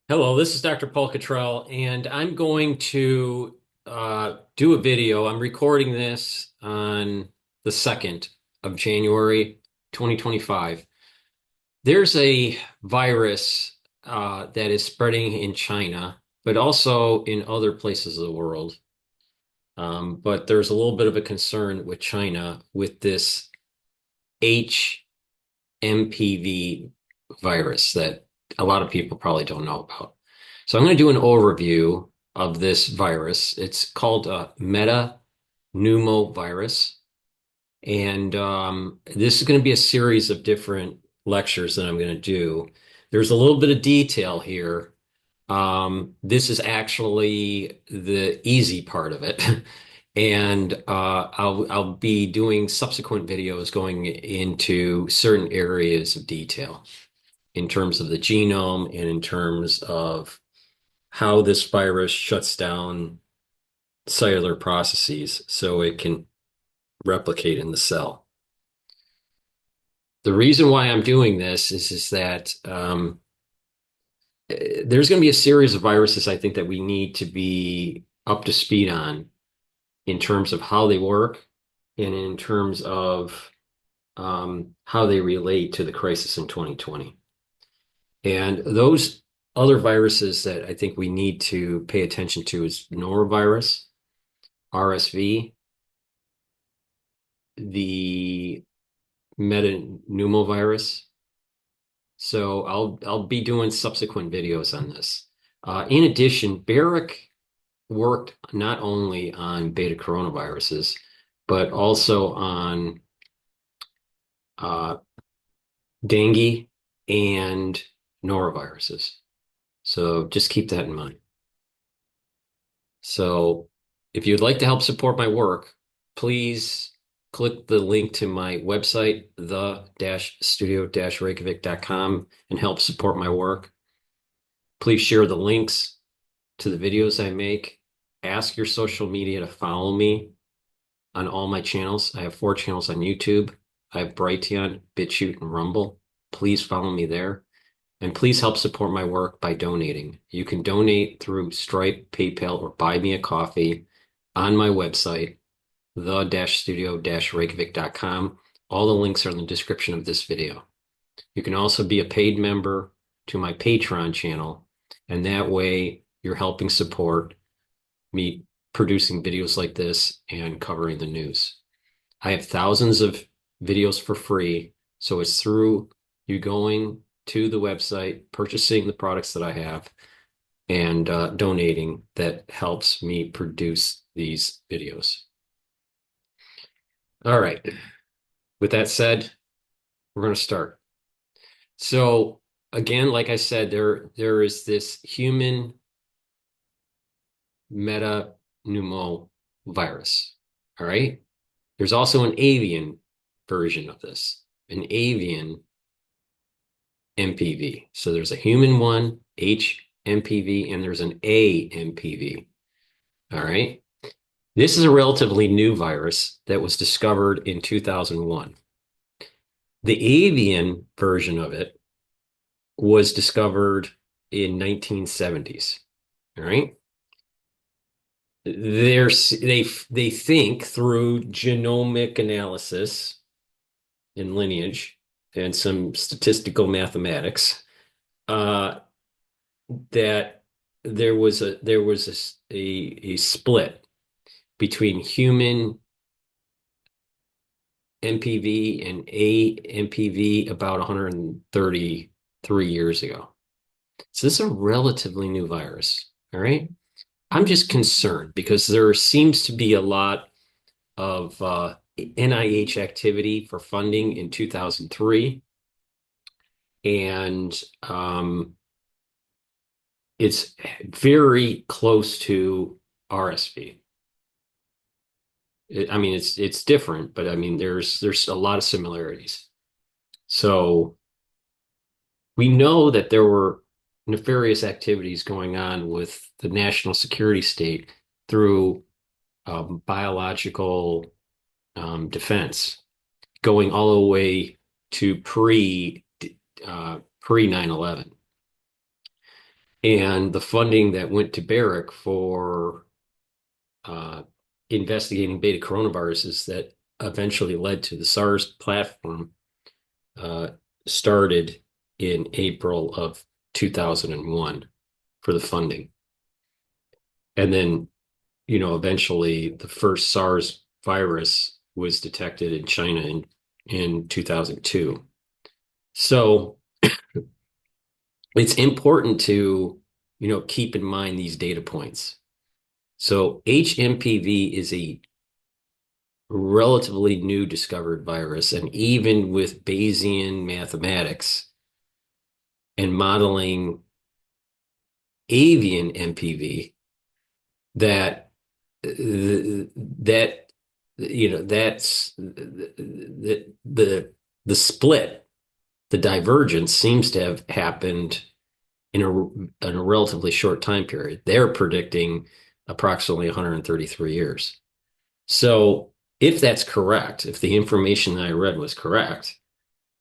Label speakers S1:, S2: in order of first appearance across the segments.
S1: Hello, this is DrPaulCottrell, and I'm going to do a video. I'm recording this on the 2nd of January, 2025. There's a virus that is spreading in China, but also in other places of the world. But there's a little bit of a concern with China with this hMPV virus that a lot of people probably don't know about. So I'm going to do an overview of this virus. It's called a Metapneumovirus, and this is going to be a series of different lectures that I'm going to do. There's a little bit of detail here. This is actually the easy part of it. And I'll be doing subsequent videos going into certain areas of detail in terms of the genome and in terms of how this virus shuts down cellular processes so it can replicate in the cell. The reason why I'm doing this is that there's going to be a series of viruses I think that we need to be up to speed on in terms of how they work and in terms of how they relate to the crisis in 2020. And those other viruses that I think we need to pay attention to is norovirus, RSV, the metapneumovirus. So I'll be doing subsequent videos on this. In addition, Barrick worked not only on beta coronaviruses, but also on uh, dengue and noroviruses. So just keep that in mind. So if you'd like to help support my work, please click the link to my website, the-studio-reykjavik.com, and help support my work. Please share the links to the videos I make. Ask your social media to follow me on all my channels. I have 4 channels on YouTube. I have Brighteon, Bitchute, and Rumble. Please follow me there. And please help support my work by donating. You can donate through Stripe, PayPal, or buy me a coffee on my website, the-studio-reykjavik.com. All the links are in the description of this video. You can also be a paid member to my Patreon channel, and that way you're helping support me producing videos like this and covering the news. I have thousands of videos for free, so it's through you going to the website, purchasing the products that I have, and donating that helps me produce these videos. All right. With that said, we're going to start. So again, like I said, there is this human metapneumovirus. All right. There's also an avian version of this, an avian MPV. So there's a human one, hMPV, and there's an aMPV. All right. This is a relatively new virus that was discovered in 2001. The avian version of it was discovered in 1970s. All right. They think through genomic analysis and lineage and some statistical mathematics uh, that there was a split between human MPV and aMPV about 133 years ago. So this is a relatively new virus. All right. I'm just concerned because there seems to be a lot of NIH activity for funding in 2003. And it's very close to RSV. I mean, it's different, but I mean, there's a lot of similarities. So we know that there were nefarious activities going on with the national security state through biological defense, going all the way to pre 9/11. And the funding that went to Barrick for uh, investigating beta coronaviruses that eventually led to the SARS platform uh, started in April of 2001 for the funding. And then, eventually the first SARS virus was detected in China in 2002. So it's important to, keep in mind these data points. So hMPV is a relatively new discovered virus, and even with Bayesian mathematics and modeling avian MPV, that that that's the split, the divergence seems to have happened in a relatively short time period. They're predicting approximately 133 years. So if that's correct, if the information that I read was correct,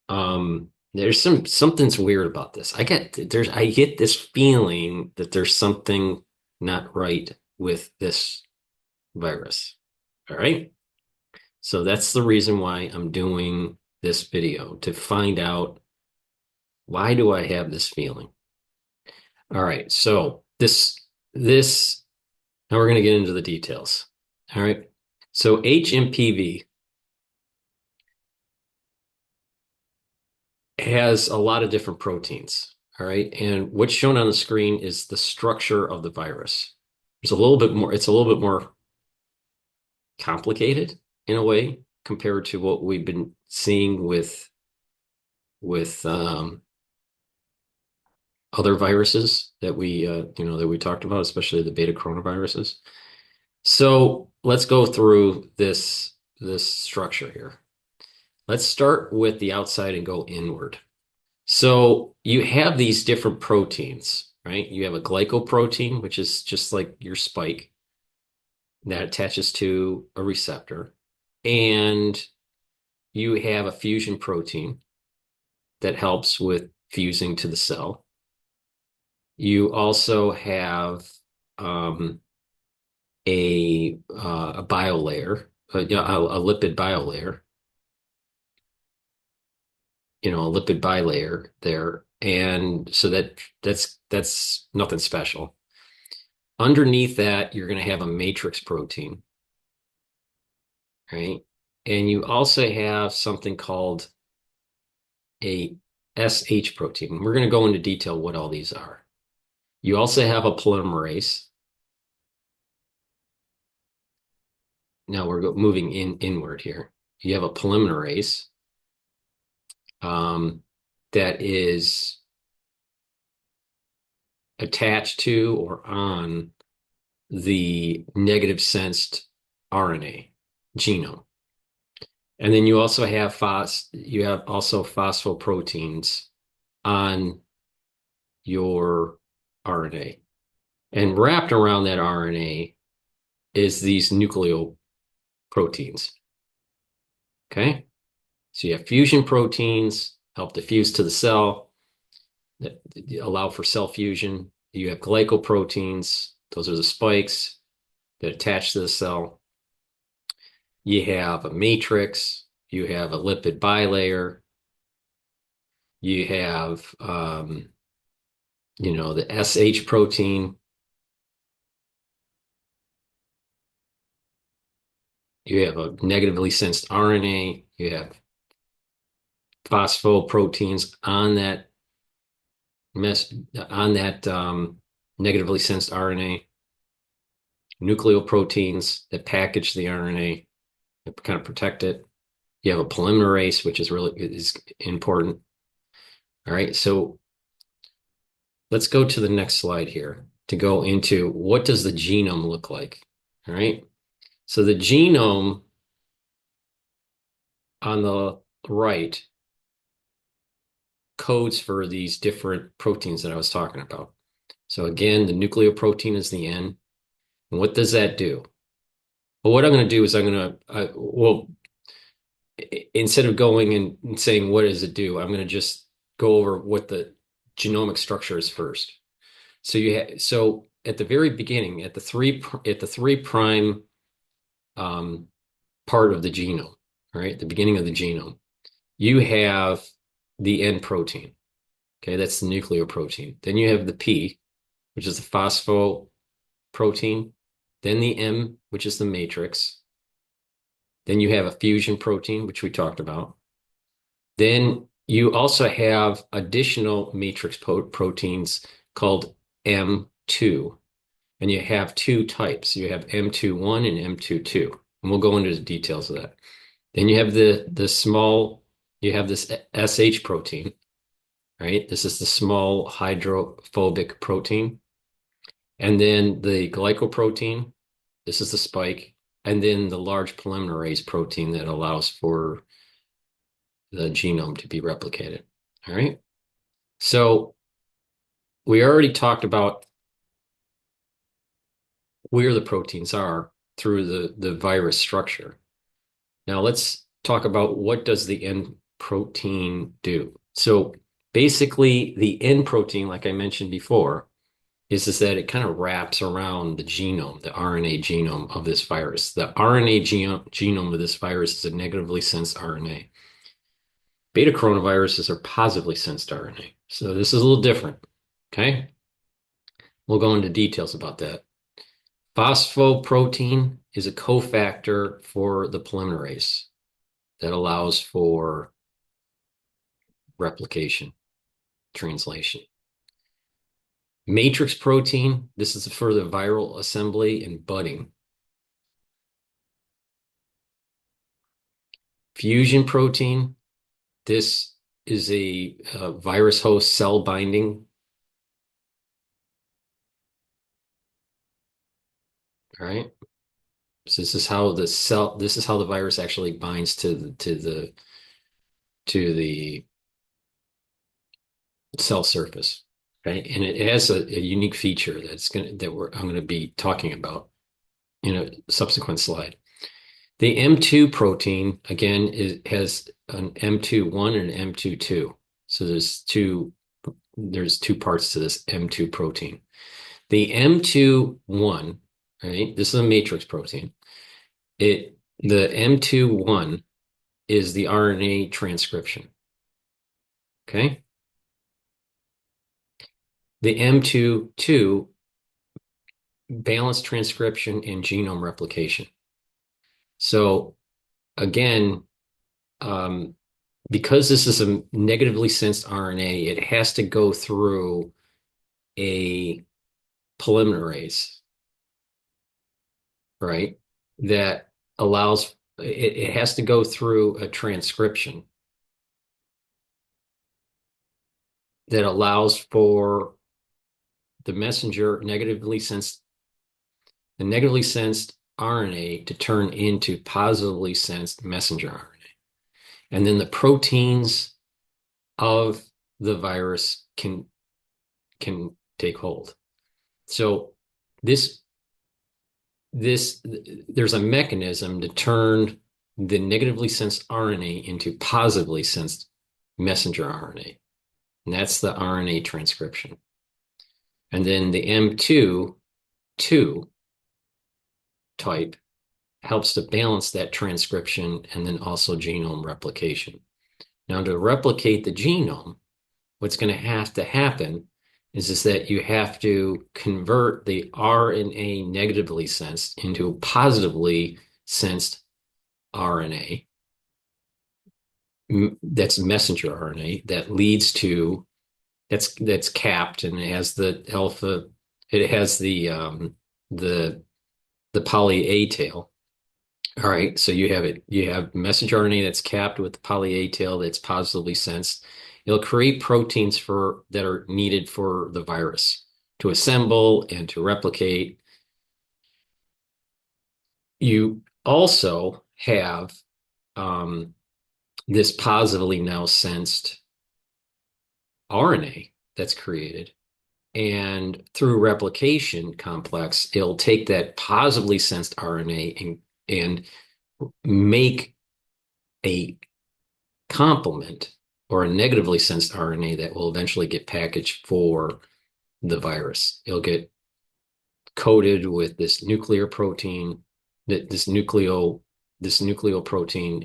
S1: there's something's weird about this. I get this feeling that there's something not right with this virus. All right. So that's the reason why I'm doing this video, to find out, why do I have this feeling? All right. So this now we're going to get into the details. All right. So hMPV has a lot of different proteins. All right. And what's shown on the screen is the structure of the virus. It's a little bit more complicated in a way compared to what we've been seeing with other viruses that we talked about, especially the beta coronaviruses. So let's go through this structure here. Let's start with the outside and go inward. So you have these different proteins, right? You have a glycoprotein, which is just like your spike that attaches to a receptor. And you have a fusion protein that helps with fusing to the cell. You also have um, a biolayer, a lipid biolayer, a lipid bilayer there, and so that's nothing special. Underneath that, you're going to have a matrix protein, right? And you also have something called a SH protein. We're going to go into detail what all these are. You also have a polymerase. Now we're moving inward here. You have a polymerase that is attached to or on the negative sensed RNA genome. And then you also have phosphoproteins on your RNA. And wrapped around that RNA is these nucleoproteins. Okay? So you have fusion proteins, help to fuse to the cell, that allow for cell fusion. You have glycoproteins, those are the spikes that attach to the cell. You have a matrix, you have a lipid bilayer, you have the SH protein, you have a negatively sensed RNA, you have phosphoproteins on that negatively sensed RNA, nucleoproteins that package the RNA, that kind of protect it. You have a polymerase, which is important. All right, so let's go to the next slide here to go into what does the genome look like. All right, so the genome on the right codes for these different proteins that I was talking about. So again, the nucleoprotein is the N. And what does that do? Well, what I'm going to do is instead of going and saying what does it do, I'm going to just go over what the genomic structure is first. So at the very beginning, at the three prime part of the genome, right? The beginning of the genome, you have the N protein. Okay, that's the nucleoprotein. Then you have the P, which is the phosphoprotein. Then the M, which is the matrix. Then you have a fusion protein, which we talked about. Then you also have additional matrix proteins called M2. And you have two types. You have M21 and M22. And we'll go into the details of that. Then you have you have this SH protein, right? This is the small hydrophobic protein. And then the glycoprotein, this is the spike. And then the large polymerase protein that allows for the genome to be replicated. All right. So we already talked about where the proteins are through the virus structure. Now let's talk about what does the N protein do. So basically the N protein, like I mentioned before, is that it kind of wraps around the genome, the RNA genome of this virus. The RNA genome of this virus is a negatively sensed RNA. Beta coronaviruses are positively sensed RNA. So this is a little different. Okay. We'll go into details about that. Phosphoprotein is a cofactor for the polymerase that allows for replication, translation. Matrix protein, this is for the viral assembly and budding. Fusion protein, this is a virus host cell binding. All right. So this is how the virus actually binds to the cell surface. Right. And it has a unique feature I'm going to be talking about in a subsequent slide. The M2 protein, again, has an M21 and an M22. So there's two parts to this M2 protein. The M21, right? This is a matrix protein. The M21 is the RNA transcription. Okay. The M22 balanced transcription and genome replication. So again, because this is a negatively sensed RNA, it has to go through a polymerase, right? That allows it has to go through a transcription that allows for the negatively sensed RNA to turn into positively sensed messenger RNA. And then the proteins of the virus can take hold. So there's a mechanism to turn the negatively sensed RNA into positively sensed messenger RNA. And that's the RNA transcription. And then the M2 type helps to balance that transcription and then also genome replication. Now, to replicate the genome, what's going to happen is that you have to convert the RNA negatively sensed into a positively sensed RNA. That's messenger RNA that leads to that's capped and it has the alpha. It has the poly A tail. All right, so you have messenger RNA that's capped with the poly A tail that's positively sensed. It'll create proteins that are needed for the virus to assemble and to replicate. You also have this positively now sensed RNA that's created. And through replication complex, it'll take that positively sensed RNA and make a complement or a negatively sensed RNA that will eventually get packaged for the virus. It'll get coated with this nuclear protein, this nucleoprotein,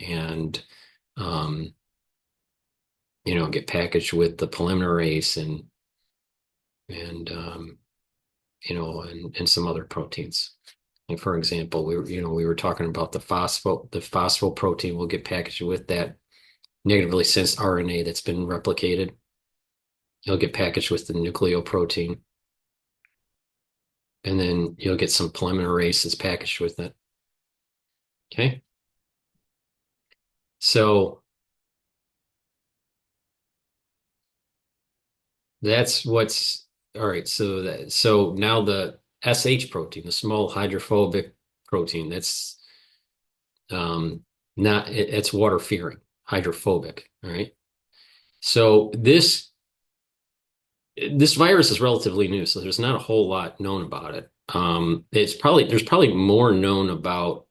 S1: and get packaged with the polymerase and some other proteins. Like for example, we were talking about the phosphoprotein will get packaged with that negatively sensed RNA that's been replicated. You'll get packaged with the nucleoprotein, and then you'll get some polymerase that's packaged with it. Okay. So that's what's all right. So now the SH protein, the small hydrophobic protein, that's not it's water fearing, hydrophobic. All right. So this virus is relatively new, so there's not a whole lot known about it. There's probably more known about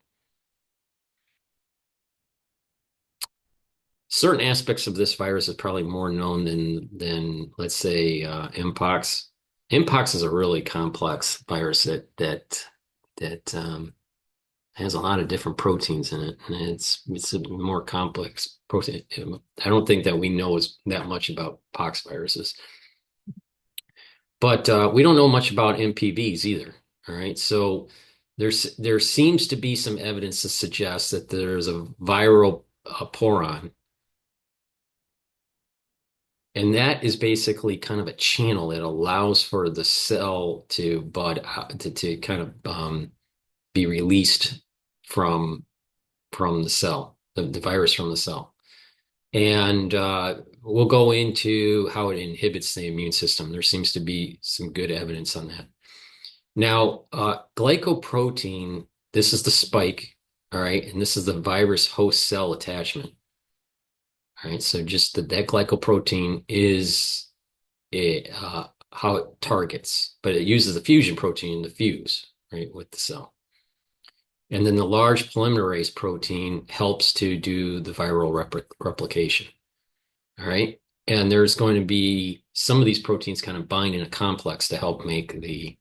S1: certain aspects of this virus is probably more known than let's say Mpox. Mpox is a really complex virus that has a lot of different proteins in it, and it's a more complex protein. I don't think that we know that much about pox viruses, but we don't know much about MPVs either. All right, so there seems to be some evidence to suggest that there's a viral poron. And that is basically kind of a channel that allows for the cell to bud out, to kind of be released from the cell, the virus from the cell. And we'll go into how it inhibits the immune system. There seems to be some good evidence on that. Now, glycoprotein, this is the spike, all right, and this is the virus host cell attachment. All right, so just that glycoprotein is how it targets, but it uses the fusion protein to fuse, right, with the cell. And then the large polymerase protein helps to do the viral replication. All right. And there's going to be some of these proteins kind of bind in a complex to help make the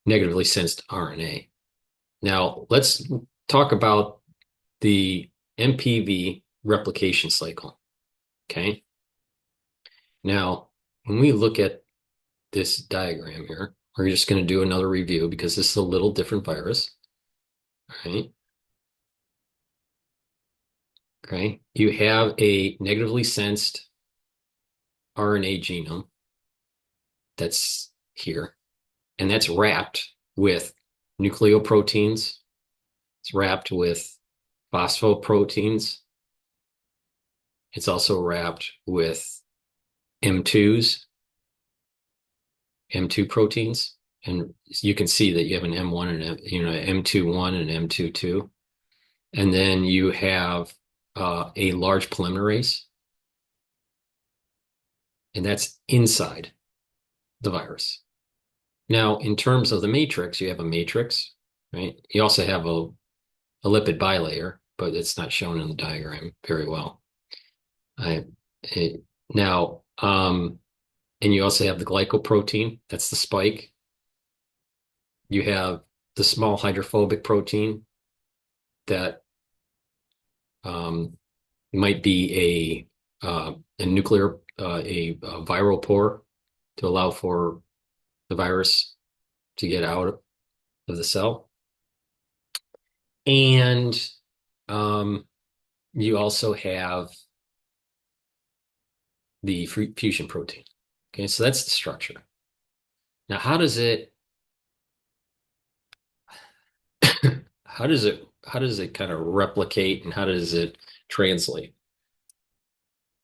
S1: negatively sensed RNA. Now, let's talk about the MPV replication cycle. Okay. Now, when we look at this diagram here, we're just going to do another review because this is a little different virus. All right. Okay. You have a negatively sensed RNA genome that's here, and that's wrapped with nucleoproteins. It's wrapped with phosphoproteins. It's also wrapped with M2s, M2 proteins. And you can see that you have an M1 and M21 and M22. And then you have a large polymerase, and that's inside the virus. Now, in terms of the matrix, you have a matrix, right? You also have a lipid bilayer, but it's not shown in the diagram very well. Now, and you also have the glycoprotein, that's the spike. You have the small hydrophobic protein that might be a viral pore to allow for the virus to get out of the cell. And you also have the fusion protein. Okay, so that's the structure. Now, how does it kind of replicate, and how does it translate?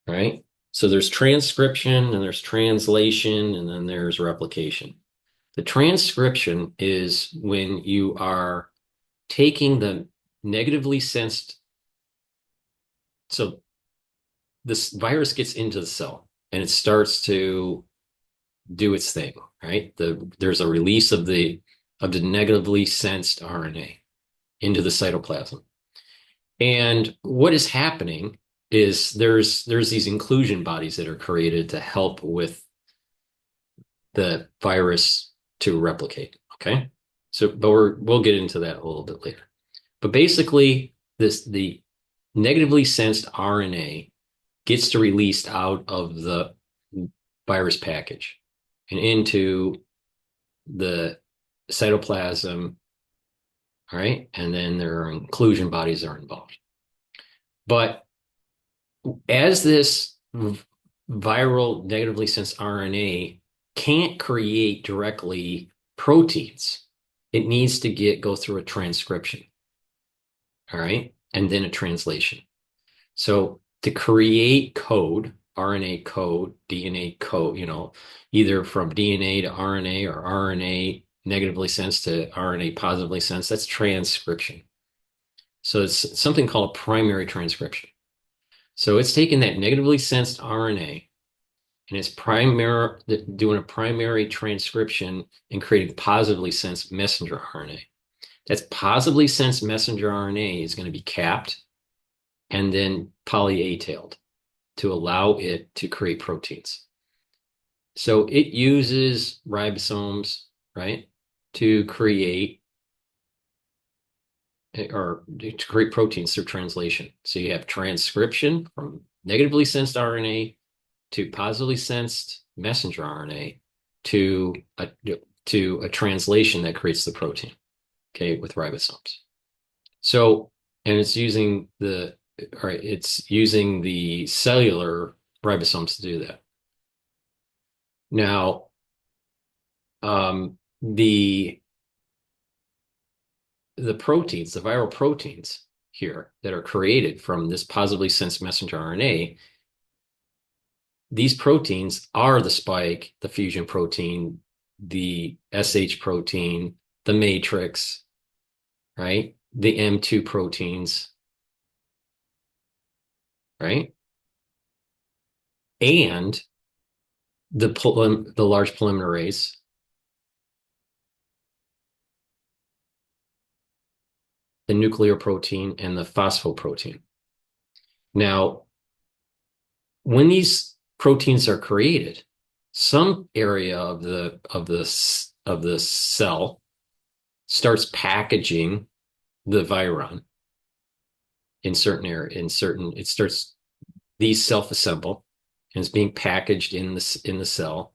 S1: Right? So there's transcription and there's translation and then there's replication. The transcription is when you are taking the negatively sensed, so this virus gets into the cell and it starts to do its thing, right? There's a release of the negatively sensed RNA into the cytoplasm. And what is happening is there's these inclusion bodies that are created to help with the virus to replicate. Okay. So, but we'll get into that a little bit later. But basically, the negatively sensed RNA gets to released out of the virus package and into the cytoplasm, all right? And then their inclusion bodies are involved. But as this viral negatively sensed RNA can't create directly proteins, it needs to go through a transcription, all right? And then a translation. So to create code, RNA code, DNA code, either from DNA to RNA or RNA negatively sensed to RNA positively sensed, that's transcription. So it's something called a primary transcription. So it's taking that negatively sensed RNA and it's doing a primary transcription and creating positively sensed messenger RNA. That's positively sensed messenger RNA is going to be capped and then poly-A-tailed to allow it to create proteins. So it uses ribosomes, right, to create proteins through translation. So you have transcription from negatively sensed RNA to positively sensed messenger RNA to a translation that creates the protein, okay, with ribosomes. So, and it's using the cellular ribosomes to do that. Now, the proteins, the viral proteins here that are created from this positively sensed messenger RNA, these proteins are the spike, the fusion protein, the SH protein, the matrix, right? The M2 proteins, right? And the large polymerase, the nuclear protein, and the phosphoprotein. Now, when these proteins are created, some area of the cell starts packaging the viron in certain area, it starts, these self-assemble and it's being packaged in the cell.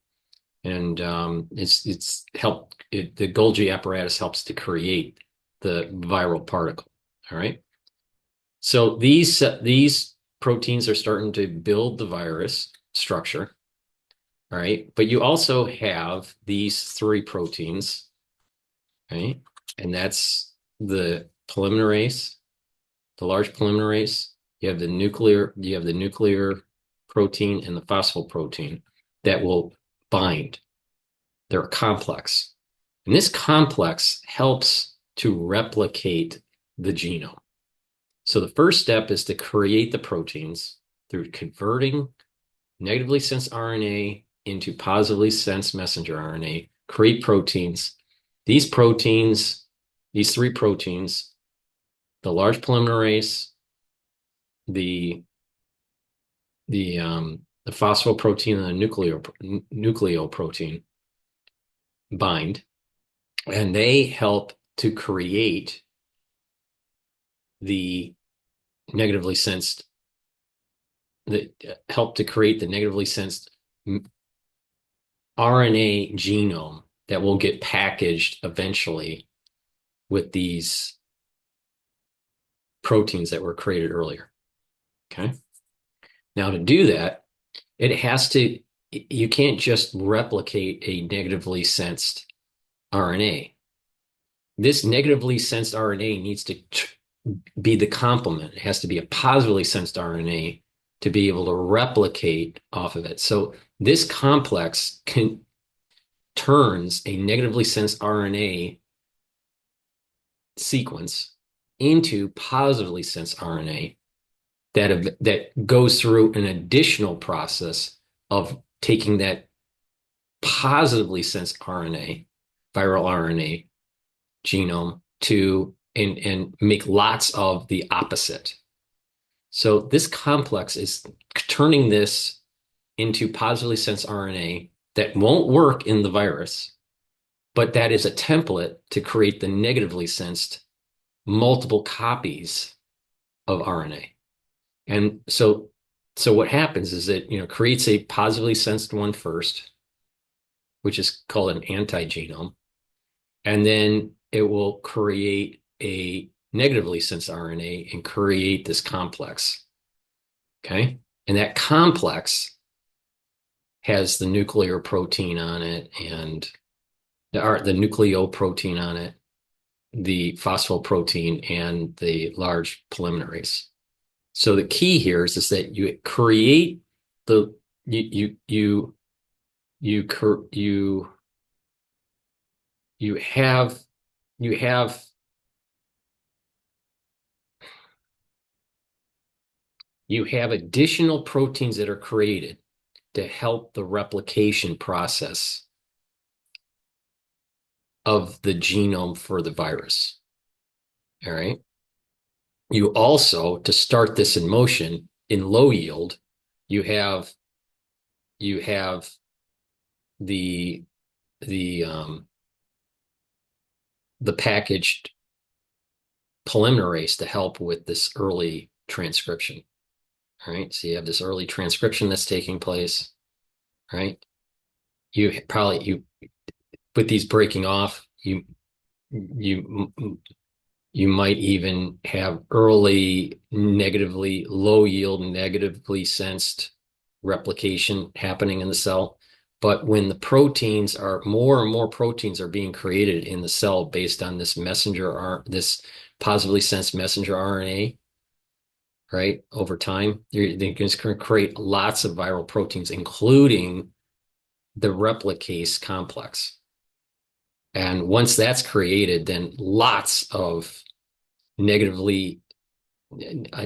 S1: And the Golgi apparatus helps to create the viral particle. All right. So these proteins are starting to build the virus structure. All right. But you also have these three proteins, right? And that's the polymerase, the large polymerase. You have the nuclear protein and the phosphoprotein that will bind. They're a complex. And this complex helps to replicate the genome. So the first step is to create the proteins through converting negatively sensed RNA into positively sensed messenger RNA, create proteins. These three proteins, the large polymerase, the phosphoprotein and the nucleoprotein bind, and they help to create the negatively sensed the negatively sensed RNA genome that will get packaged eventually with these proteins that were created earlier. Okay. Now to do that, you can't just replicate a negatively sensed RNA. This negatively sensed RNA needs to be the complement. It has to be a positively sensed RNA to be able to replicate off of it. So this complex turns a negatively sensed RNA sequence into positively sensed RNA that goes through an additional process of taking that positively sensed RNA, viral RNA genome and make lots of the opposite. So this complex is turning this into positively sensed RNA that won't work in the virus, but that is a template to create the negatively sensed multiple copies of RNA. And so what happens is it, creates a positively sensed one first, which is called an antigenome, and then it will create a negatively sensed RNA and create this complex. Okay. And that complex has the nuclear protein on it and the nucleoprotein on it, the phosphoprotein, and the large polymerase. So the key here is that you create the you you you have you have you have additional proteins that are created to help the replication process of the genome for the virus. All right. You also, to start this in motion in low yield, you have the the the packaged polymerase to help with this early transcription. All right. So you have this early transcription that's taking place. Right. You with these breaking off, you you might even have early low yield, negatively sensed replication happening in the cell. But when the proteins are more and more proteins are being created in the cell based on this this positively sensed messenger RNA, right? Over time, you're going to create lots of viral proteins, including the replicase complex. And once that's created, then lots of negatively a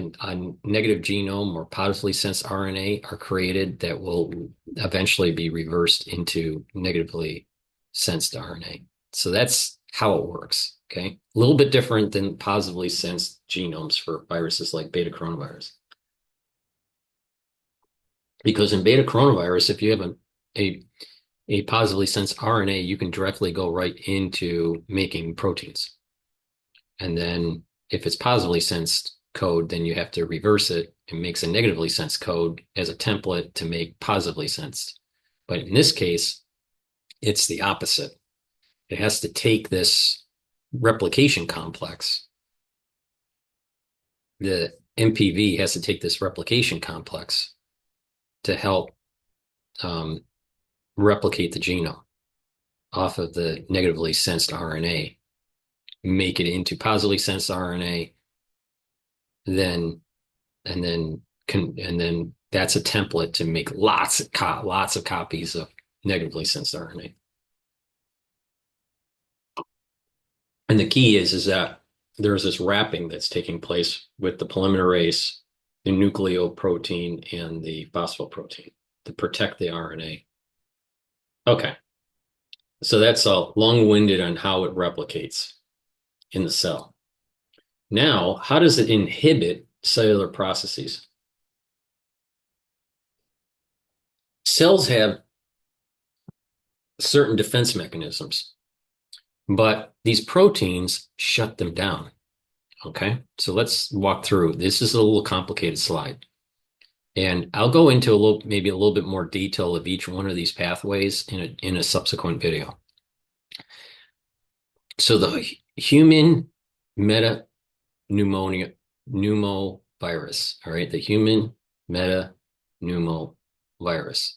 S1: negative genome or positively sensed RNA are created that will eventually be reversed into negatively sensed RNA. So that's how it works. Okay. A little bit different than positively sensed genomes for viruses like beta coronavirus. Because in beta coronavirus, if you have a positively sensed RNA, you can directly go right into making proteins. And then if it's positively sensed code, then you have to reverse it and makes a negatively sensed code as a template to make positively sensed. But in this case, it's the opposite. It has to take this replication complex. The MPV has to take this replication complex to help replicate the genome off of the negatively sensed RNA, make it into positively sensed RNA, then that's a template to make lots of copies of negatively sensed RNA. And the key is that there's this wrapping that's taking place with the polymerase, the nucleoprotein, and the phosphoprotein to protect the RNA. Okay. So that's all long-winded on how it replicates in the cell. Now, how does it inhibit cellular processes? Cells have certain defense mechanisms, but these proteins shut them down. Okay, so let's walk through. This is a little complicated slide. And I'll go into maybe a little bit more detail of each one of these pathways in a subsequent video. So the human metapneumovirus, all right, the human metapneumovirus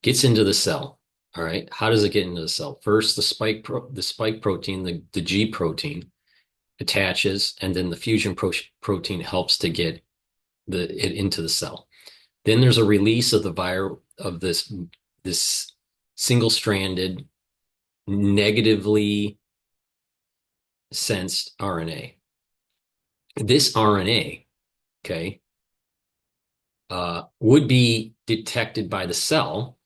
S1: gets into the cell. All right, how does it get into the cell? First, the spike protein, the G protein, attaches, and then the fusion protein helps to get it into the cell. Then there's a release of the virus of this single-stranded, negatively sensed RNA. This RNA, okay, would be detected by the cell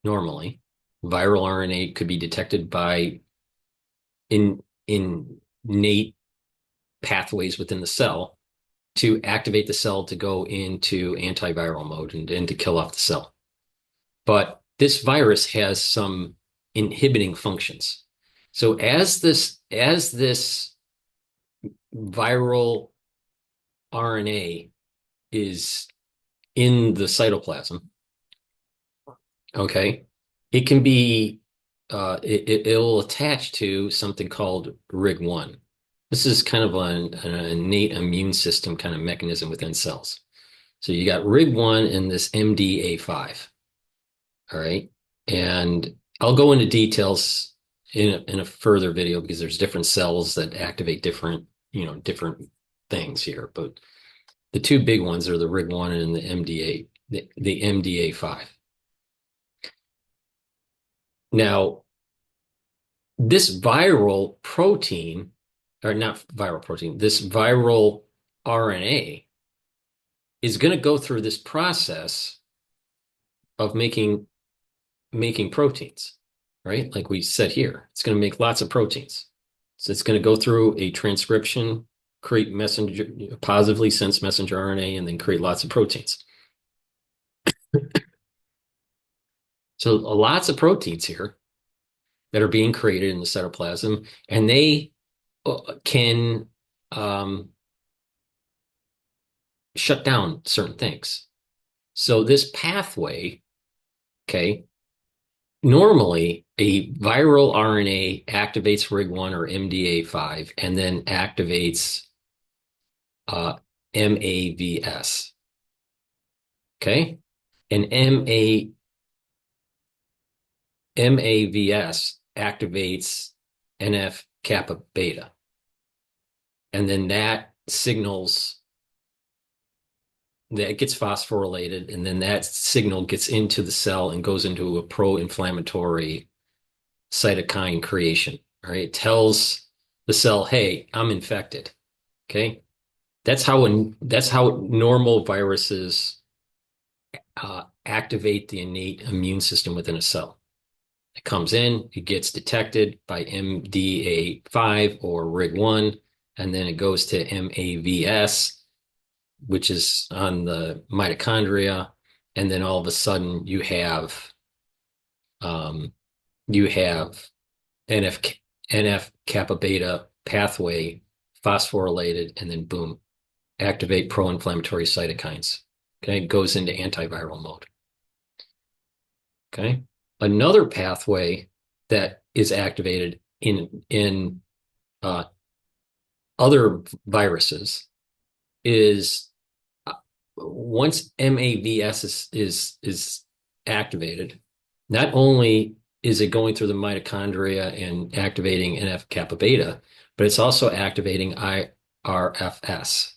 S1: normally. Viral RNA could be detected by innate pathways within the cell to activate the cell to go into antiviral mode and to kill off the cell. But this virus has some inhibiting functions. So as this viral RNA is in the cytoplasm, okay, it can be it'll attach to something called RIG1. This is kind of an innate immune system kind of mechanism within cells. So you got RIG1 and this MDA5. All right. And I'll go into details in a further video because there's different cells that activate different things here. But the two big ones are the RIG1 and the the MDA5. Now, this viral protein, or not viral protein, this viral RNA is going to go through this process of making proteins, right? Like we said here, it's going to make lots of proteins. So it's going to go through a transcription, create messenger, positively sense messenger RNA, and then create lots of proteins. So lots of proteins here that are being created in the cytoplasm, and they can shut down certain things. So this pathway, okay, normally a viral RNA activates RIG1 or MDA5 and then activates MAVS. Okay? And MAVS activates NF kappa beta. And then that signals that it gets phosphorylated, and then that signal gets into the cell and goes into a pro-inflammatory cytokine creation. All right, it tells the cell, "Hey, I'm infected." Okay, that's how normal viruses activate the innate immune system within a cell. It comes in, it gets detected by MDA5 or RIG1, and then it goes to MAVS, which is on the mitochondria, and then all of a sudden you have NF kappa beta pathway phosphorylated, and then boom, activate pro-inflammatory cytokines. Okay, it goes into antiviral mode. Okay, another pathway that is activated in other viruses is once MAVS is activated, not only is it going through the mitochondria and activating NF kappa beta, but it's also activating IRFS.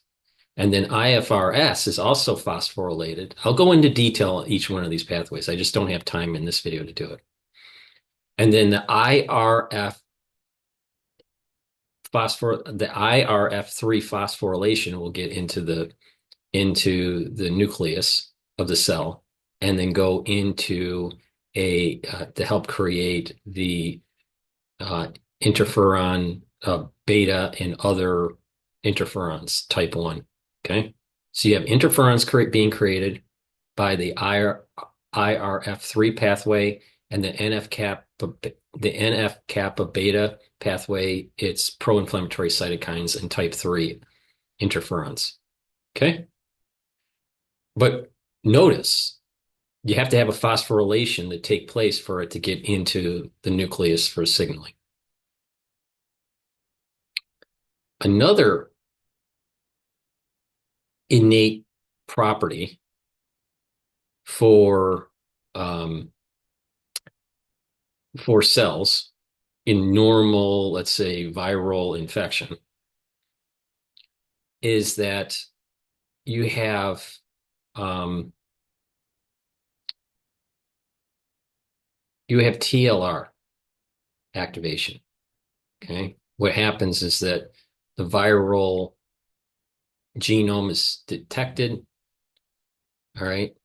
S1: And then IFRS is also phosphorylated. I'll go into detail on each one of these pathways. I just don't have time in this video to do it. And then the IRF3 phosphorylation will get into the nucleus of the cell and then go into to help create the interferon beta and other interferons type 1. Okay, so you have interferons being created by the IRF3 pathway and the NF kappa beta pathway. It's pro-inflammatory cytokines and type 3 interferons. Okay, but notice you have to have a phosphorylation that take place for it to get into the nucleus for signaling. Another innate property for cells in normal, let's say, viral infection is that you have TLR activation. Okay, what happens is that the viral genome is detected, all right,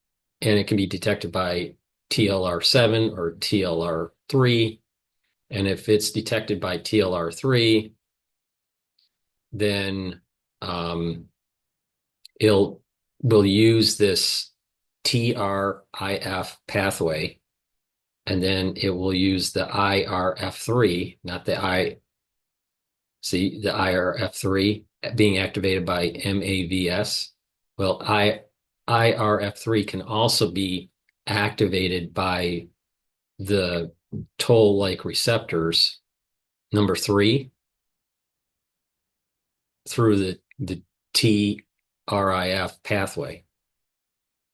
S1: and it can be detected by TLR7 or TLR3. And if it's detected by TLR3, then we'll use this TRIF pathway and then it will use the IRF3, not the the IRF3 being activated by MAVS. Well, IRF3 can also be activated by the toll-like receptors, number 3, through the TRIF pathway.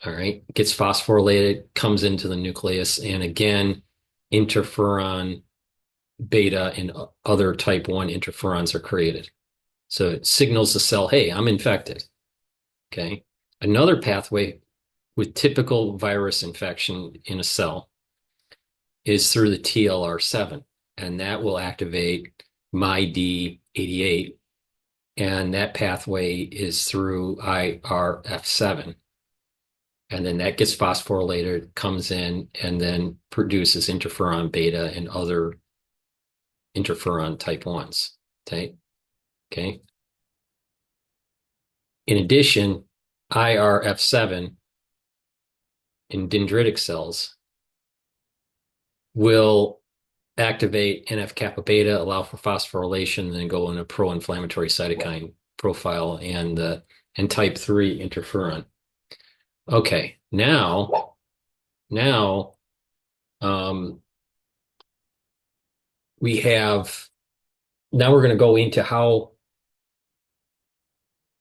S1: All right, gets phosphorylated, comes into the nucleus, and again, interferon beta and other type 1 interferons are created. So it signals the cell, hey, I'm infected. Okay. Another pathway with typical virus infection in a cell is through the TLR7, and that will activate MyD88, and that pathway is through IRF7. And then that gets phosphorylated, comes in, and then produces interferon beta and other interferon type 1s. Okay. Okay. In addition, IRF7 in dendritic cells will activate NF-kappa beta, allow for phosphorylation, and then go in a pro-inflammatory cytokine profile and type 3 interferon. Okay, now we have, now we're going to go into how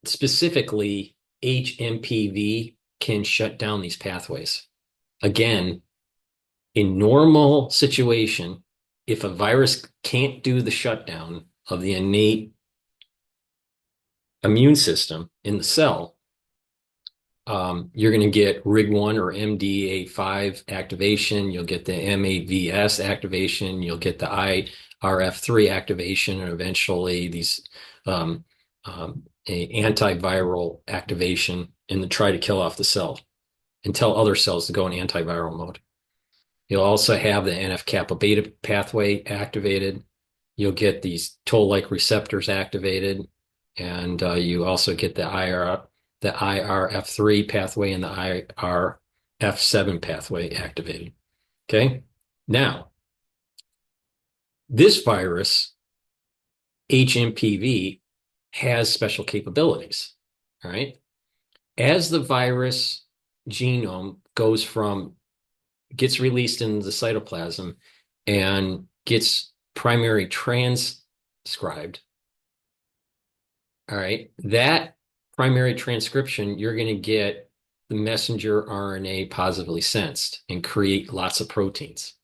S1: specifically hMPV can shut down these pathways. Again, in normal situation, if a virus can't do the shutdown of the innate immune system in the cell, you're going to get RIG1 or MDA5 activation. You'll get the MAVS activation. You'll get the IRF3 activation, and eventually these a antiviral activation and to try to kill off the cell and tell other cells to go in antiviral mode. You'll also have the NF-kappa beta pathway activated. You'll get these toll-like receptors activated, and you also get the IRF3 pathway and the IRF7 pathway activated. Okay? Now, this virus, hMPV, has special capabilities. All right? As the virus genome gets released into the cytoplasm and gets primary transcribed, all right, that primary transcription, you're going to get the messenger RNA positively sensed and create lots of proteins.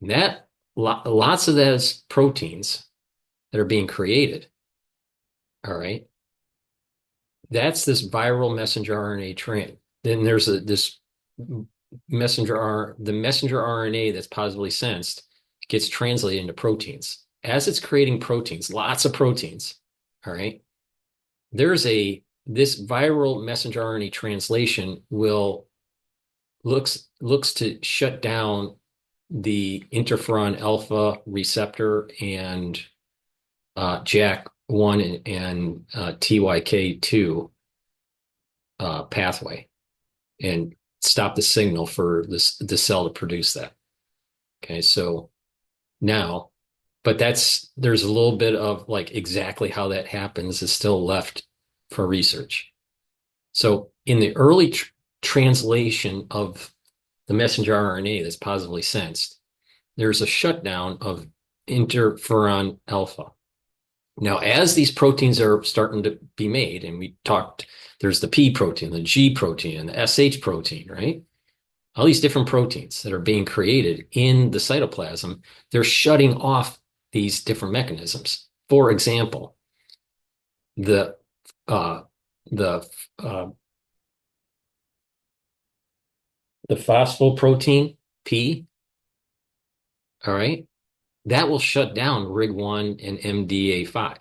S1: And lots of those proteins that are being created, all right, that's this viral messenger RNA then there's this the messenger RNA that's positively sensed gets translated into proteins. As it's creating proteins, lots of proteins, all right, this viral messenger RNA translation looks to shut down the interferon alpha receptor and JAK1 and TYK2 pathway and stop the signal for the cell to produce that. Okay, so now, but there's a little bit of like exactly how that happens is still left for research. So in the early translation of the messenger RNA that's positively sensed, there's a shutdown of interferon alpha. Now, as these proteins are starting to be made, and we talked, there's the P protein, the G protein, and the SH protein, right? All these different proteins that are being created in the cytoplasm, they're shutting off these different mechanisms. For example, the phosphoprotein P, all right, that will shut down RIG1 and MDA5.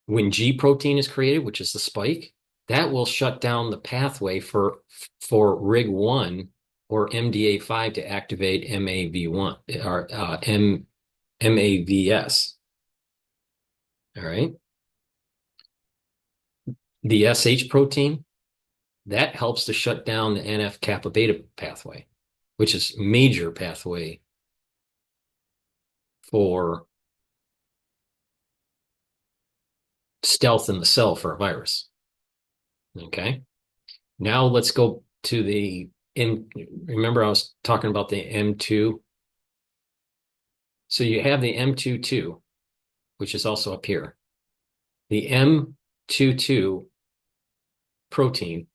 S1: When G protein is created, which is the spike, that will shut down the pathway for RIG1 or MDA5 to activate MAV1 or MAVS. All right. The SH protein, that helps to shut down the NF-kappa beta pathway. which is major pathway for stealth in the cell for a virus. Okay. Now let's go to the M. Remember, I was talking about the M2. So you have the M22, which is also up here. The M22 protein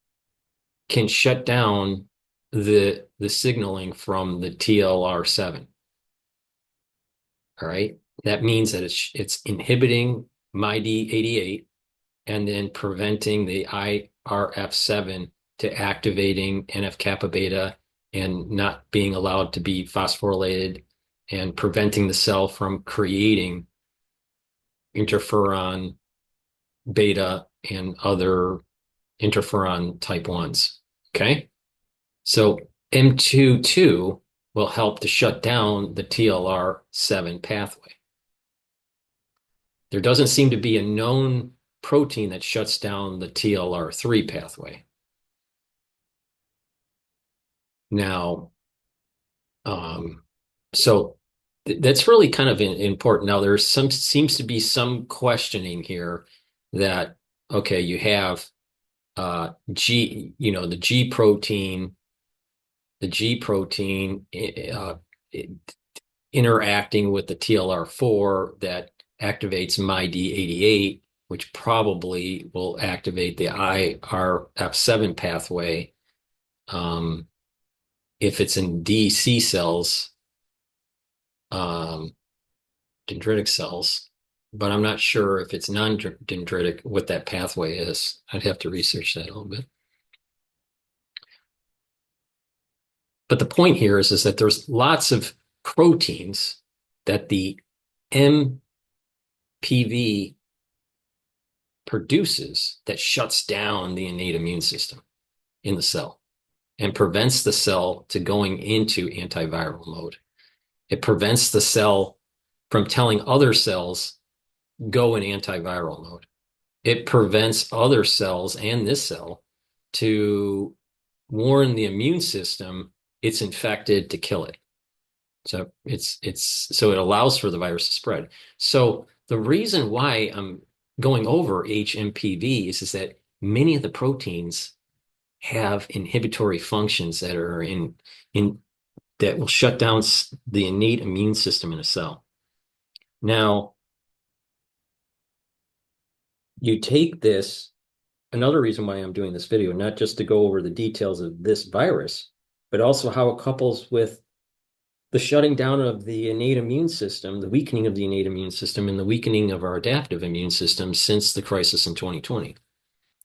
S1: can shut down the signaling from the TLR7. All right. That means that it's inhibiting MyD88 and then preventing the IRF7 to activating NF kappa beta and not being allowed to be phosphorylated and preventing the cell from creating interferon beta and other interferon type 1s. Okay. So M22 will help to shut down the TLR7 pathway. There doesn't seem to be a known protein that shuts down the TLR3 pathway. Now, so that's really kind of important. Now, there's seems to be some questioning here that, okay, you have the G protein interacting with the TLR4 that activates MyD88, which probably will activate the IRF7 pathway if it's in DC cells, dendritic cells, but I'm not sure if it's non-dendritic what that pathway is. I'd have to research that a little bit. But the point here is that there's lots of proteins that the hMPV produces that shuts down the innate immune system in the cell and prevents the cell to going into antiviral mode. It prevents the cell from telling other cells, go in antiviral mode. It prevents other cells and this cell to warn the immune system it's infected to kill it. So so it allows for the virus to spread. So the reason why I'm going over hMPVs is that many of the proteins have inhibitory functions that are in that will shut down the innate immune system in a cell. Now, you take this, another reason why I'm doing this video, not just to go over the details of this virus, but also how it couples with the shutting down of the innate immune system, the weakening of the innate immune system, and the weakening of our adaptive immune system since the crisis in 2020.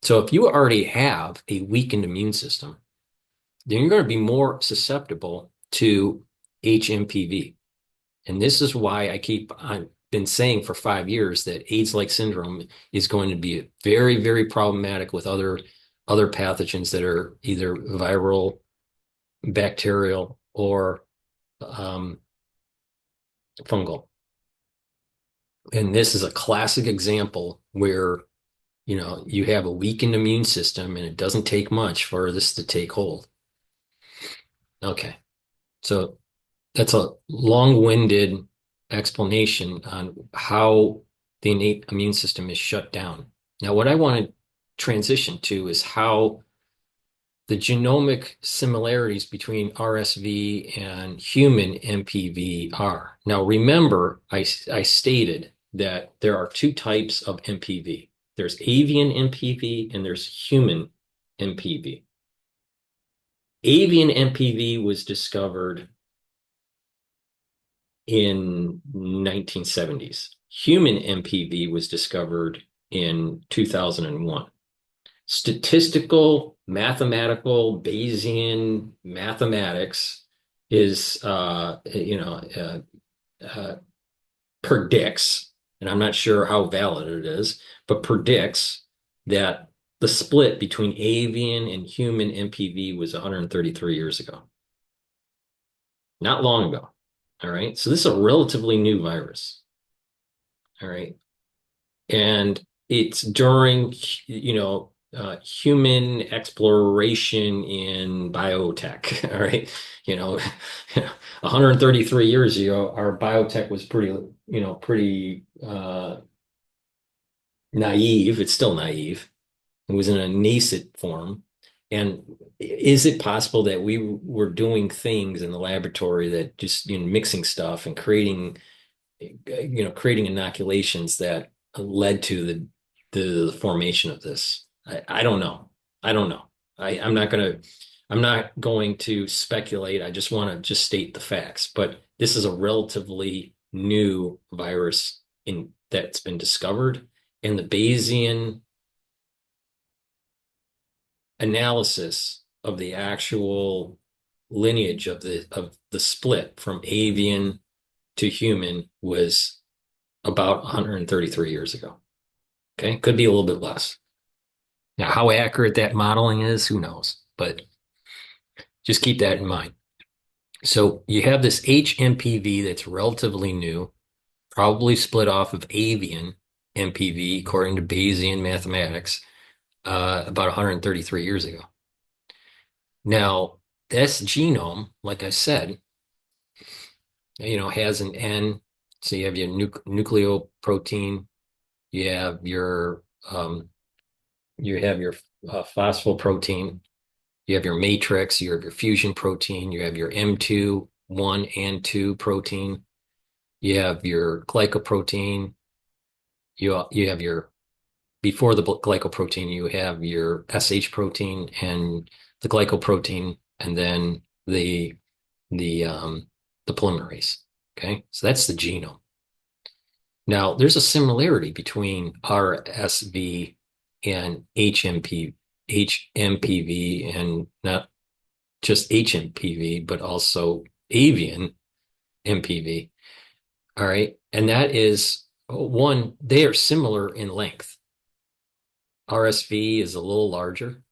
S1: So if you already have a weakened immune system, then you're going to be more susceptible to hMPV. And this is why I've been saying for 5 years that AIDS-like syndrome is going to be very, very problematic with other pathogens that are either viral, bacterial, or fungal. And this is a classic example where you have a weakened immune system and it doesn't take much for this to take hold. Okay, so that's a long-winded explanation on how the innate immune system is shut down. Now, what I want to transition to is how the genomic similarities between RSV and human MPV are. Now, remember, I stated that there are two types of MPV. There's avian MPV and there's human MPV. Avian MPV was discovered in 1970s. Human MPV was discovered in 2001. Statistical, mathematical, Bayesian mathematics is, predicts, and I'm not sure how valid it is, but predicts that the split between avian and human MPV was 133 years ago. Not long ago. All right. So this is a relatively new virus. All right. And it's during, human exploration in biotech. All right. You know, 133 years ago, our biotech was pretty naive. It's still naive. It was in a nascent form. And is it possible that we were doing things in the laboratory that just, mixing stuff and creating inoculations that led to the formation of this? I don't know. I don't know. I'm not going to speculate. I just want to just state the facts. But this is a relatively new virus that's been discovered, and the Bayesian analysis of the actual lineage of the split from avian to human was about 133 years ago. Okay, could be a little bit less. Now, how accurate that modeling is, who knows? But just keep that in mind. So you have this hMPV that's relatively new, probably split off of avian MPV according to Bayesian mathematics, about 133 years ago. Now, this genome, like I said, has an N. So you have your nucleoprotein, you have your um, phosphoprotein, you have your matrix, you have your fusion protein, you have your M2, 1 and 2 protein, you have your glycoprotein, you have your before the glycoprotein, you have your SH protein and the glycoprotein, and then the um, the polymerase. Okay, so that's the genome. Now, there's a similarity between RSV and hMPV, and not just hMPV, but also avian MPV. All right, and that is one, they are similar in length. RSV is a little larger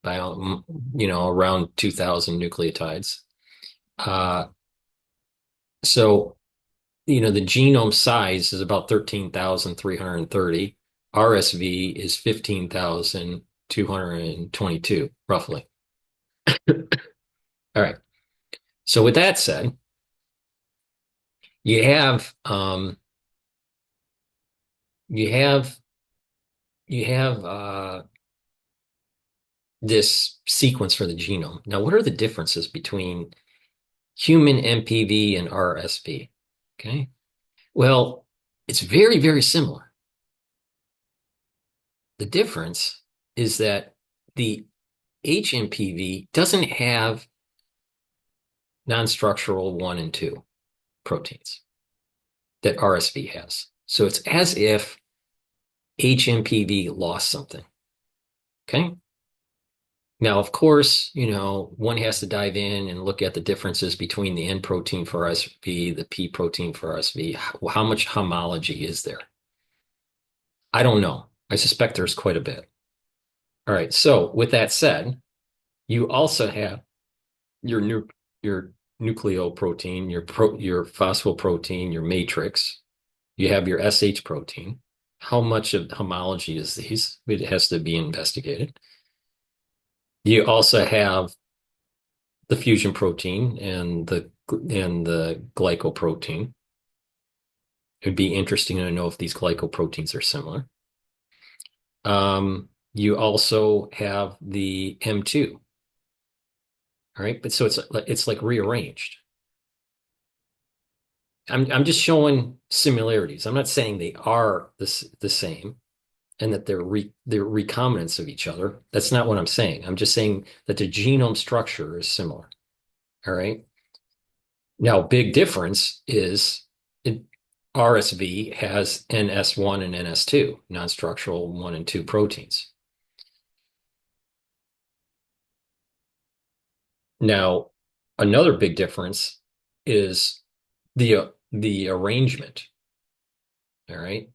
S1: by around 2,000 nucleotides. Uh, so the genome size is about 13,330. RSV is 15,222, roughly. All right. So with that said, you have you have you have this sequence for the genome. Now, what are the differences between human MPV and RSV? Okay. Well, it's very, very similar. The difference is that the hMPV doesn't have non-structural 1 and 2 proteins that RSV has. So it's as if hMPV lost something. Okay. Now, of course, one has to dive in and look at the differences between the N protein for RSV, the P protein for RSV. How much homology is there? I don't know. I suspect there's quite a bit. All right. So with that said, you also have your nucleoprotein, your phosphoprotein, your matrix. You have your SH protein. How much of homology is these? It has to be investigated. You also have the fusion protein and the glycoprotein. It'd be interesting to know if these glycoproteins are similar. You also have the M2. All right, but so it's like rearranged. I'm just showing similarities. I'm not saying they are the same and that they're recombinants of each other. That's not what I'm saying. I'm just saying that the genome structure is similar. All right. Now, big difference is RSV has NS1 and NS2, non-structural 1 and 2 proteins. Now, another big difference is the arrangement. All right.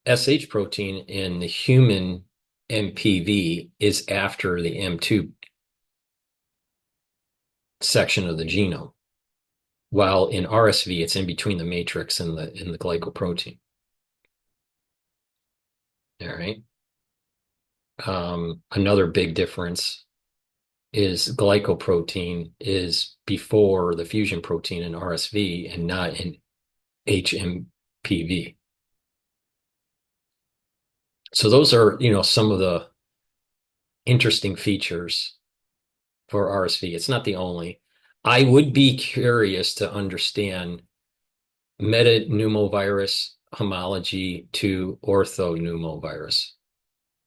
S1: SH protein in the human MPV is after the M2 section of the genome, while in RSV it's in between the matrix and the glycoprotein. All right. Another big difference is glycoprotein is before the fusion protein in RSV and not in hMPV. So those are, some of the interesting features for RSV. It's not the only. I would be curious to understand metapneumovirus homology to orthopneumovirus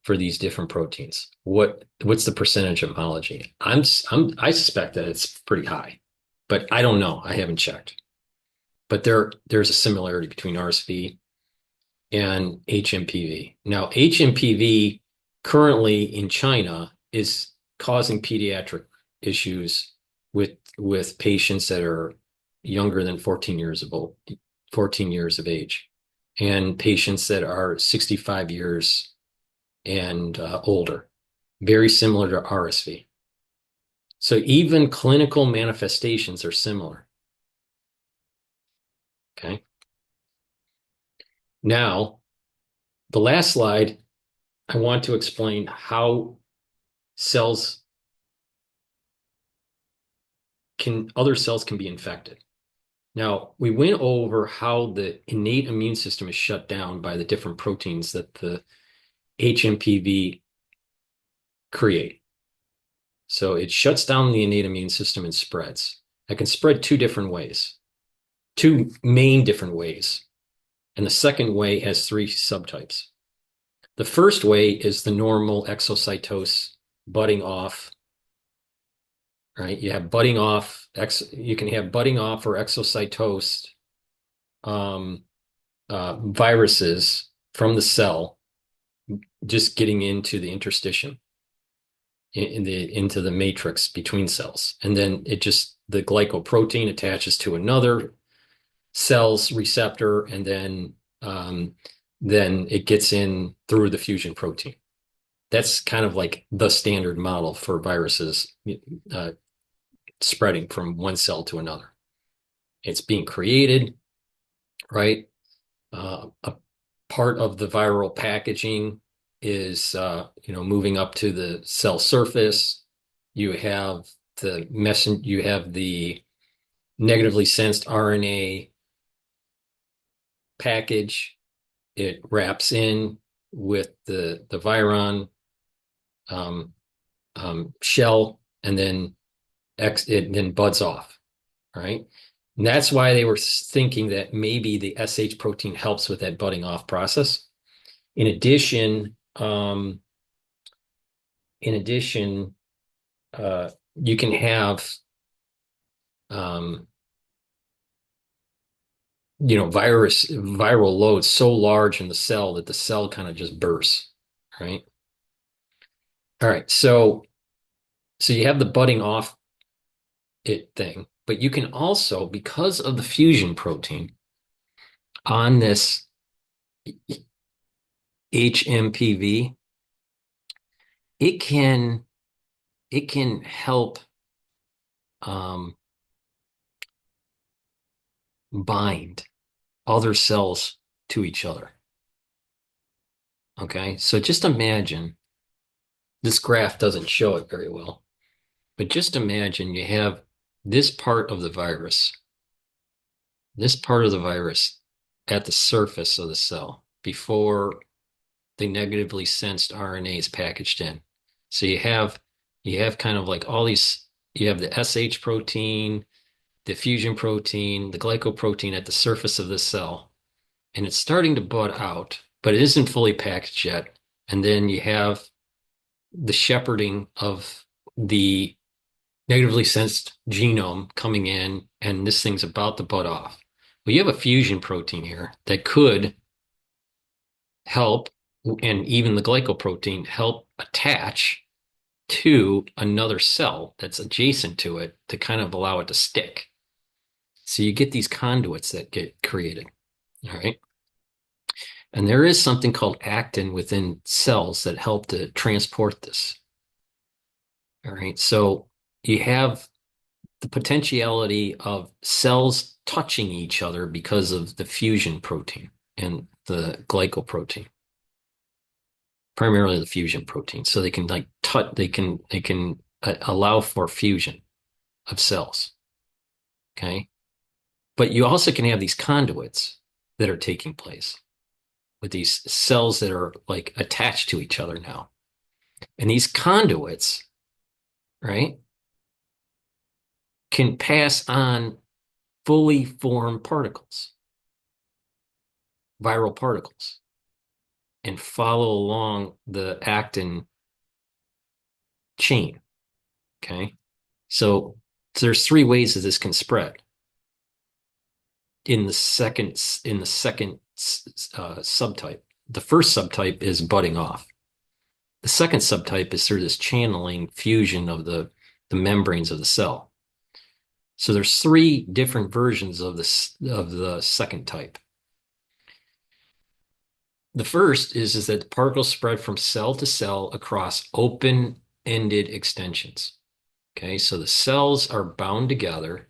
S1: for these different proteins. What's the percentage of homology? I suspect that it's pretty high, but I don't know. I haven't checked. But there's a similarity between RSV and hMPV. Now, hMPV currently in China is causing pediatric issues with patients that are younger than 14 years of age, and patients that are 65 years and older, very similar to RSV. So even clinical manifestations are similar. Okay. Now, the last slide, I want to explain how other cells can be infected. Now, we went over how the innate immune system is shut down by the different proteins that the hMPV create. So it shuts down the innate immune system and spreads. It can spread two main different ways. And the second way has three subtypes. The first way is the normal exocytose budding off, right? You have budding off, you can have budding off or exocytose viruses from the cell just getting into the interstitium, into the matrix between cells. And then the glycoprotein attaches to another cell's receptor, and then it gets in through the fusion protein. That's kind of like the standard model for viruses spreading from one cell to another. It's being created, right? A part of the viral packaging is, moving up to the cell surface. You have the negatively sensed RNA package. It wraps in with the viron shell, and then it then buds off, right? And that's why they were thinking that maybe the SH protein helps with that budding off process. In addition, you can have viral loads so large in the cell that the cell kind of just bursts, right? All right, so you have the budding off thing, but you can also, because of the fusion protein on this hMPV, it can help bind other cells to each other. Okay, so just imagine, this graph doesn't show it very well, but just imagine you have this part of the virus at the surface of the cell before the negatively sensed RNA is packaged in. So you have kind of like all these, you have the SH protein, the fusion protein, the glycoprotein at the surface of the cell, and it's starting to bud out, but it isn't fully packaged yet. And then you have the shepherding of the negatively sensed genome coming in, and this thing's about to bud off. Well, you have a fusion protein here that could help, and even the glycoprotein help attach to another cell that's adjacent to it to kind of allow it to stick. So you get these conduits that get created. All right. And there is something called actin within cells that help to transport this. All right. So you have the potentiality of cells touching each other because of the fusion protein and the glycoprotein. primarily the fusion protein. So they can like they can allow for fusion of cells. Okay. But you also can have these conduits that are taking place with these cells that are like attached to each other now. And these conduits, right, can pass on fully formed particles, viral particles, and follow along the actin chain. Okay. So there's three ways that this can spread. In the second subtype. The first subtype is budding off. The second subtype is through this channeling fusion of the membranes of the cell. So there's three different versions of the second type. The first is that the particles spread from cell to cell across open-ended extensions. Okay, so the cells are bound together,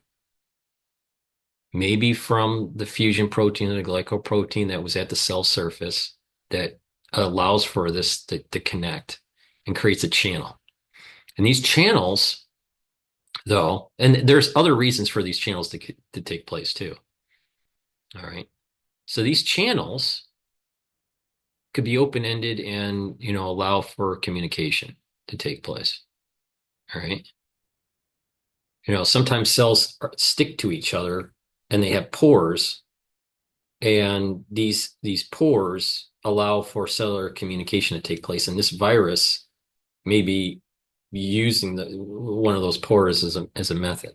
S1: maybe from the fusion protein and the glycoprotein that was at the cell surface that allows for this to connect and creates a channel. And these channels, though, and there's other reasons for these channels to take place too. All right. So these channels could be open-ended and, allow for communication to take place. All right. Sometimes cells stick to each other and they have pores, and these pores allow for cellular communication to take place. And this virus may be using one of those pores as a method.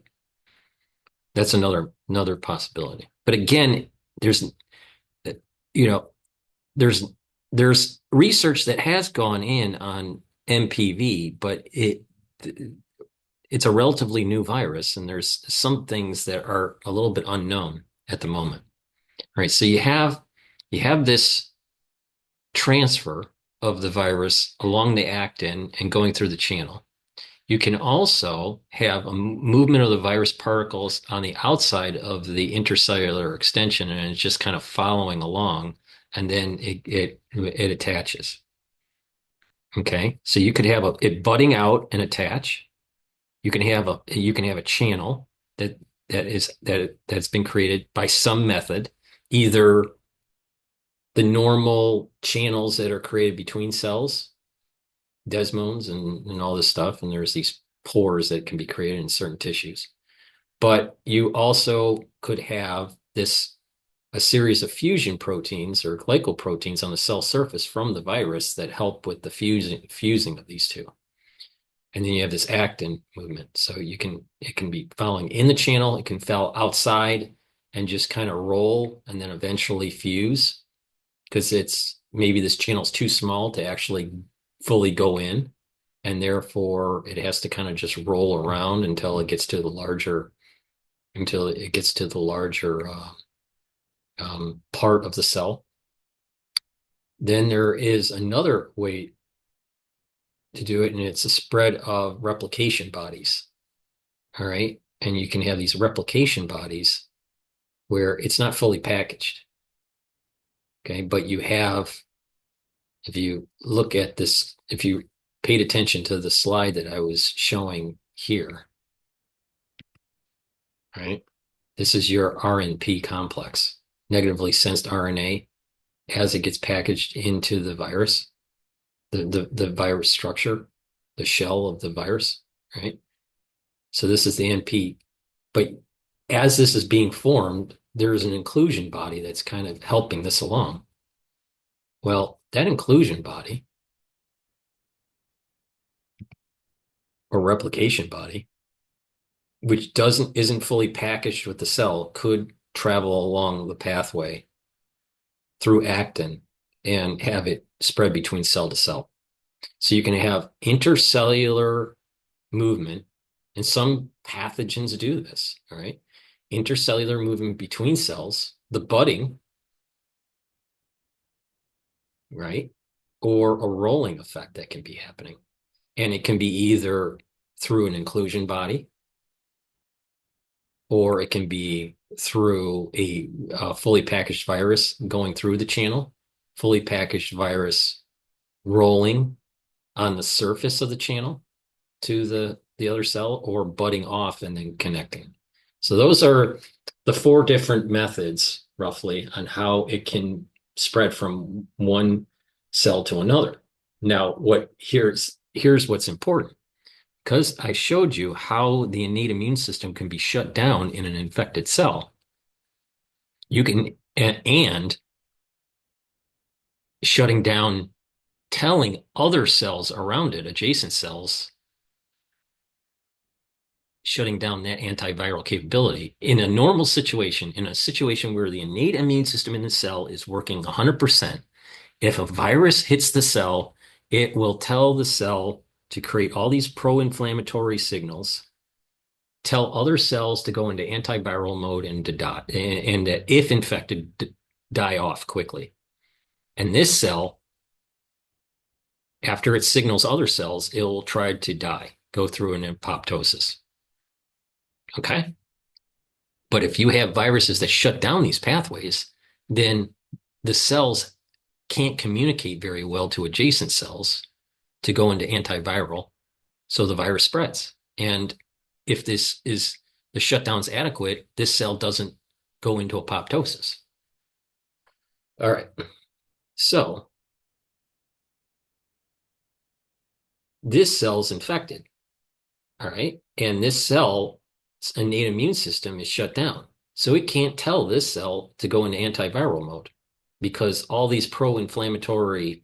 S1: That's another possibility. But again, there's you know there's there's research that has gone in on MPV, but it's a relatively new virus, and there's some things that are a little bit unknown at the moment. All right, so you have this transfer of the virus along the actin and going through the channel. You can also have a movement of the virus particles on the outside of the intercellular extension, and it's just kind of following along, and then it attaches. Okay, so you could have it budding out and attach. You can have a channel that's been created by some method, either the normal channels that are created between cells, desmones and all this stuff, and there's these pores that can be created in certain tissues. But you also could have a series of fusion proteins or glycoproteins on the cell surface from the virus that help with the fusing of these two. And then you have this actin movement. So it can be following in the channel, it can fall outside and just kind of roll and then eventually fuse, because maybe this channel's too small to actually fully go in, and therefore it has to kind of just roll around until it gets to the larger part of the cell. Then there is another way to do it, and it's a spread of replication bodies. All right. And you can have these replication bodies where it's not fully packaged. Okay. But if you look at this, if you paid attention to the slide that I was showing here, right? This is your RNP complex, negatively sensed RNA, as it gets packaged into the virus, the virus structure, the shell of the virus, right? So this is the NP. But as this is being formed, there's an inclusion body that's kind of helping this along. Well, that inclusion body or replication body, which isn't fully packaged with the cell, could travel along the pathway through actin and have it spread between cell to cell. So you can have intercellular movement, and some pathogens do this, all right? Intercellular movement between cells, the budding, right? Or a rolling effect that can be happening. And it can be either through an inclusion body, or it can be through a fully packaged virus going through the channel, fully packaged virus rolling on the surface of the channel to the other cell, or budding off and then connecting. So those are the four different methods, roughly, on how it can spread from one cell to another. Now, here's what's important. Because I showed you how the innate immune system can be shut down in an infected cell, you can, and shutting down, telling other cells around it, adjacent cells, shutting down that antiviral capability. In a normal situation, in a situation where the innate immune system in the cell is working 100%, if a virus hits the cell, it will tell the cell to create all these pro-inflammatory signals, tell other cells to go into antiviral mode and to die, and that if infected, die off quickly. And this cell, after it signals other cells, it will try to die, go through an apoptosis. Okay? But if you have viruses that shut down these pathways, then the cells can't communicate very well to adjacent cells to go into antiviral, so the virus spreads. And if the shutdown's adequate, this cell doesn't go into apoptosis. All right. So this cell's infected. All right. And this cell's innate immune system is shut down. So it can't tell this cell to go into antiviral mode because all these pro-inflammatory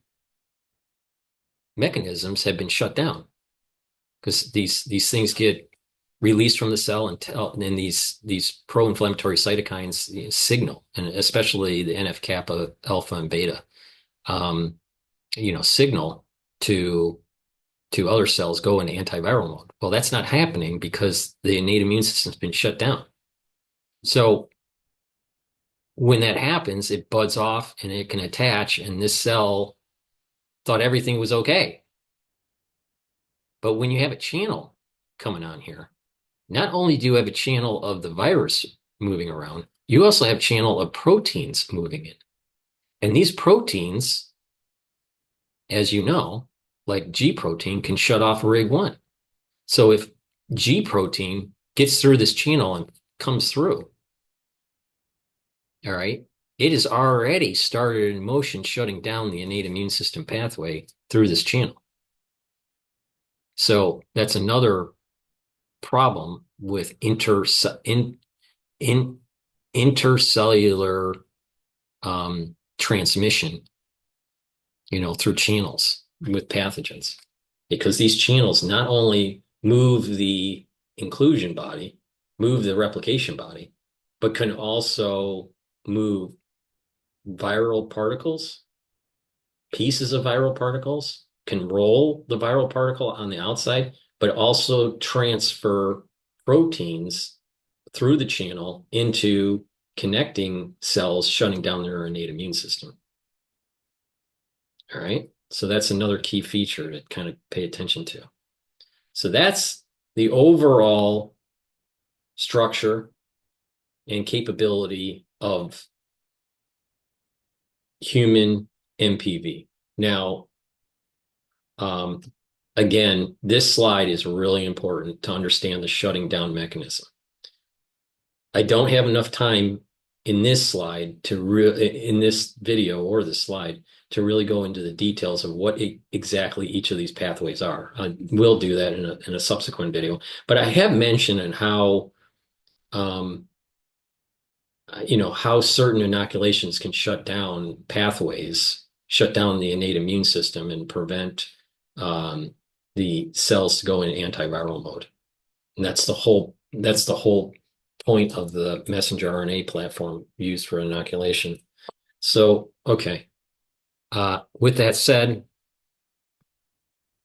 S1: mechanisms have been shut down, because these things get released from the cell, and these pro-inflammatory cytokines signal, and especially the NF-kappa, alpha, and beta, signal to other cells go into antiviral mode. Well, that's not happening because the innate immune system's been shut down. So when that happens, it buds off and it can attach, and this cell thought everything was okay. But when you have a channel coming on here, not only do you have a channel of the virus moving around, you also have a channel of proteins moving in. And these proteins, as you know, like G protein, can shut off RIG1. So if G protein gets through this channel and comes through, all right, it has already started in motion shutting down the innate immune system pathway through this channel. So that's another problem with intercellular transmission, through channels with pathogens, because these channels not only move the inclusion body, move the replication body, but can also move viral particles, pieces of viral particles, can roll the viral particle on the outside, but also transfer proteins through the channel into connecting cells, shutting down their innate immune system. All right. So that's another key feature to kind of pay attention to. So that's the overall structure and capability of human MPV. Now, again, this slide is really important to understand the shutting down mechanism. I don't have enough time in this slide in this video or this slide to really go into the details of what exactly each of these pathways are. I will do that in a subsequent video, but I have mentioned and how how certain inoculations can shut down pathways, shut down the innate immune system, and prevent the cells to go in antiviral mode. And that's the whole point of the messenger RNA platform used for inoculation. So, okay. With that said,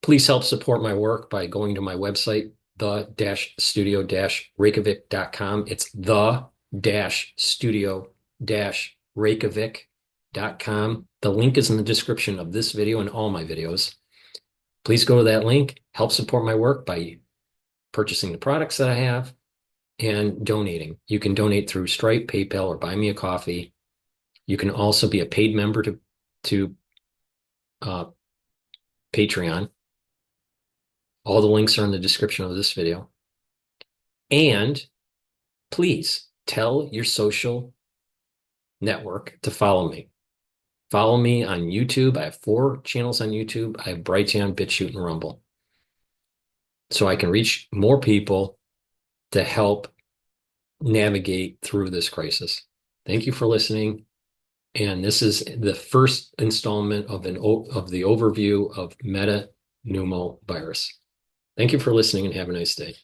S1: please help support my work by going to my website, the-studio-reykjavik.com. It's the-studio-reykjavik.com. The link is in the description of this video and all my videos. Please go to that link, help support my work by purchasing the products that I have and donating. You can donate through Stripe, PayPal, or Buy Me a Coffee. You can also be a paid member to Patreon. All the links are in the description of this video. And please tell your social network to follow me. Follow me on YouTube. I have 4 channels on YouTube. I have Brighteon, Bitchute, and Rumble. So I can reach more people to help navigate through this crisis. Thank you for listening. And this is the first installment of the overview of Metapneumovirus. Thank you for listening and have a nice day.